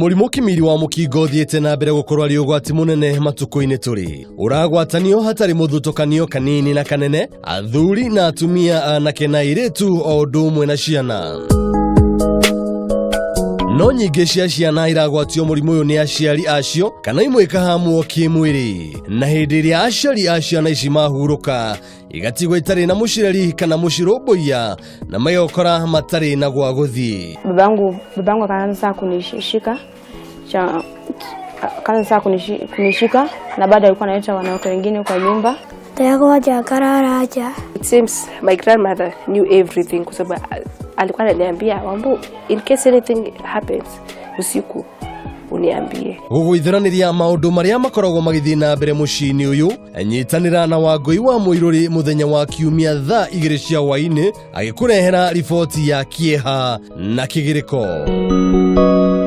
Mũrimũ kimiri wa mũkingo thiĩte na mbere gũkorwo arĩ ũgwati mũnene matukũ-inĩ tũrĩ. Ũragwatanio hatarĩ mũthutũkanio kanini na kanene, athuri na atumia, anake na airĩtu o ũndũ ũmwe na ciana. No nyingĩ cia ciana iragwatio mũrimũ ũyũ nĩ aciari acio kana imwe ikahamwo kĩmwĩrĩ. Na hĩndĩ ĩrĩa aciari a ciana ici mahurũka, igatigwo itarĩ na mũcireri kana mũcirũmbũiya na magekora matarĩ na gwa gũthiĩ. Babangu akaanza kunishika na baada alikuwa analeta wanawake wengine kwa nyumba. It seems my grandmother knew everything kwa sababu alikuwa ananiambia Wambu, in case anything happens usiku uniambie. Gũgũithĩranĩria maũndũ marĩa makoragwo magĩthiĩ na mbere mũciĩ-inĩ ũyũ, anyitanĩra na Wangũi wa Mũirũrĩ mũthenya wa Kiumia thaa 2 cia hwaĩ-inĩ agĩkũrehera riboti ya kĩeha na kĩgĩrĩko.